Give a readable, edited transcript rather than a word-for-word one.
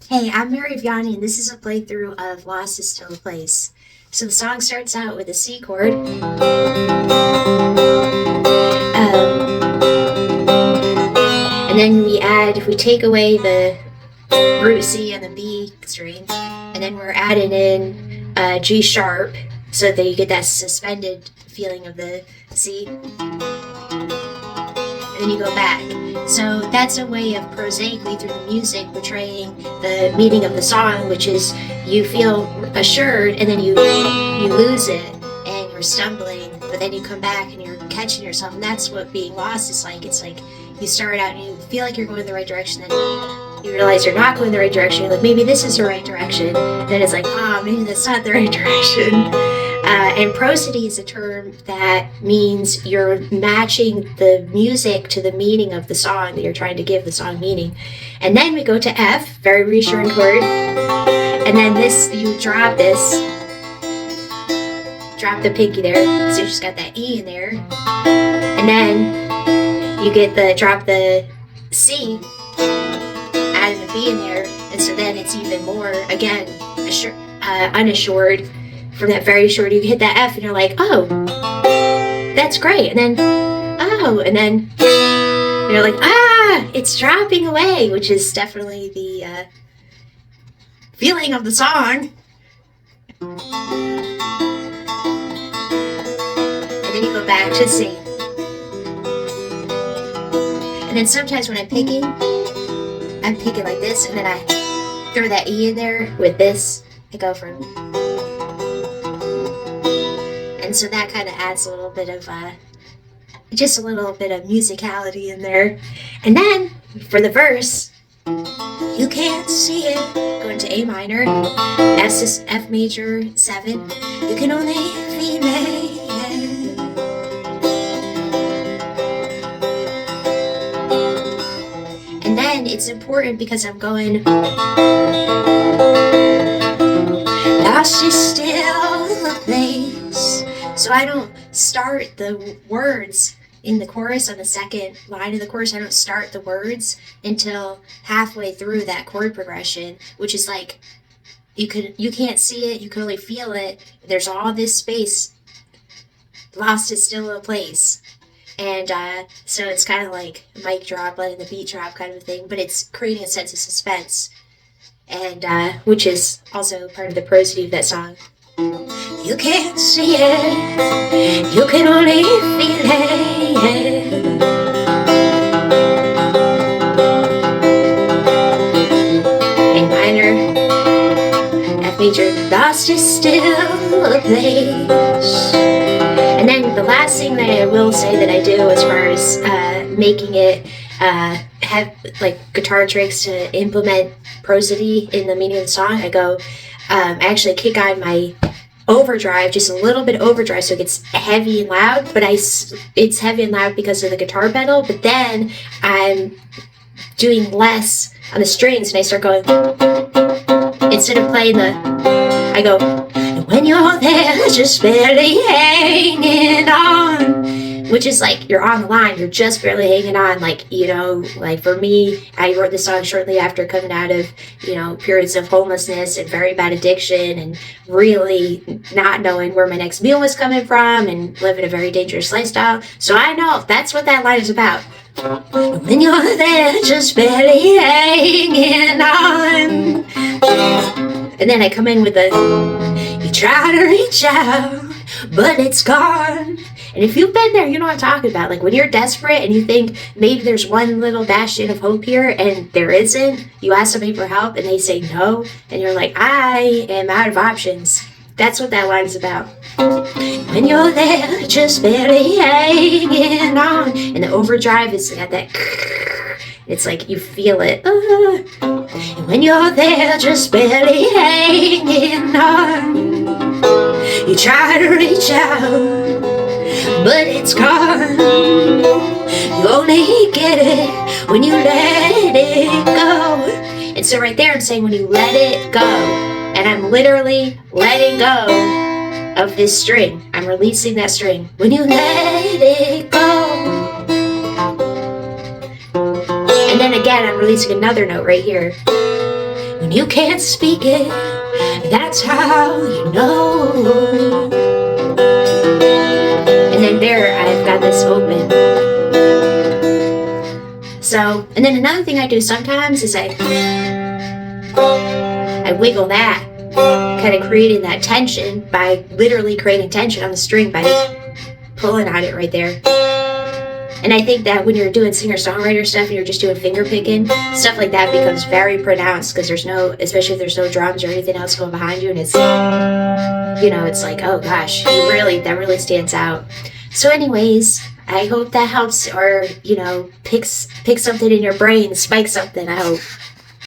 Hey, I'm Mary of YAWNi, and this is a playthrough of Lost is Still a Place. So the song starts out with a C chord, and then we take away the root C and the B string, and then we're adding in G sharp, so that you get that suspended feeling of the C, and then you go back. So that's a way of prosaically through the music portraying the meaning of the song, which is you feel assured and then you lose it and you're stumbling, but then you come back and you're catching yourself, and that's what being lost is like. It's like you start out and you feel like you're going the right direction, then you realize you're not going the right direction. You're like, maybe this is the right direction. Then it's like, maybe that's not the right direction. And prosody is a term that means you're matching the music to the meaning of the song, that you're trying to give the song meaning. And then we go to F, very reassuring chord. And then you drop the pinky there. So you just got that E in there. And then you get drop the C, adding the B in there. And so then it's even more, again, unassured. From that very short, you hit that F and you're like, oh, that's great. And then, oh, and then you're like, it's dropping away, which is definitely the feeling of the song. And then you go back to C. And then sometimes when I'm picking like this, and then I throw that E in there with this. I go from... And so that kind of adds a little bit of, just a little bit of musicality in there. And then, for the verse, you can't see it. Going to A minor, F major 7. You can only feel it. And then it's important because I'm going, lost is still a place. So I don't start the words in the chorus on the second line of the chorus. I don't start the words until halfway through that chord progression, which is like, you can't see it, you can only feel it. There's all this space. Lost is still a place. And so it's kind of like a mic drop, letting the beat drop kind of a thing, but it's creating a sense of suspense, and which is also part of the prosody of that song. You can't see it, you can only feel it. A minor, F major, lost is still a place. And then the last thing that I will say that I do as far as making it have like guitar tricks to implement prosody in the meaning of the song, I go, I actually kick on my overdrive, just a little bit overdrive, so it gets heavy and loud, but it's heavy and loud because of the guitar pedal, but then I'm doing less on the strings, and I start going, instead of playing I go, when you're there, just barely hanging on, which is like, you're on the line, you're just barely hanging on, like, like for me, I wrote this song shortly after coming out of, periods of homelessness and very bad addiction, and really not knowing where my next meal was coming from, and living a very dangerous lifestyle, so I know that's what that line is about. When you're there, just barely hanging on. And then I come in with you try to reach out, but it's gone. And if you've been there, you know what I'm talking about. Like when you're desperate and you think maybe there's one little bastion of hope here and there isn't, you ask somebody for help and they say no, and you're like, I am out of options. That's what that line is about. When you're there, just barely hanging on. And the overdrive is got that, it's like you feel it. And when you're there, just barely hanging on. You try to reach out, but it's gone. You only get it when you let it go. And so right there I'm saying when you let it go, and I'm literally letting go of this string. I'm releasing that string. When you let it go. And then again I'm releasing another note right here. when you can't speak it. That's how you know. And then there, I've got this open. So, and then another thing I do sometimes is I wiggle that, kind of creating that tension by literally creating tension on the string by pulling on it right there. And I think that when you're doing singer-songwriter stuff and you're just doing finger picking, stuff like that becomes very pronounced because there's no, especially if there's no drums or anything else going behind you, and it's, you know, it's like, oh gosh, that really stands out. So anyways, I hope that helps, or, you know, pick something in your brain, spike something, I hope.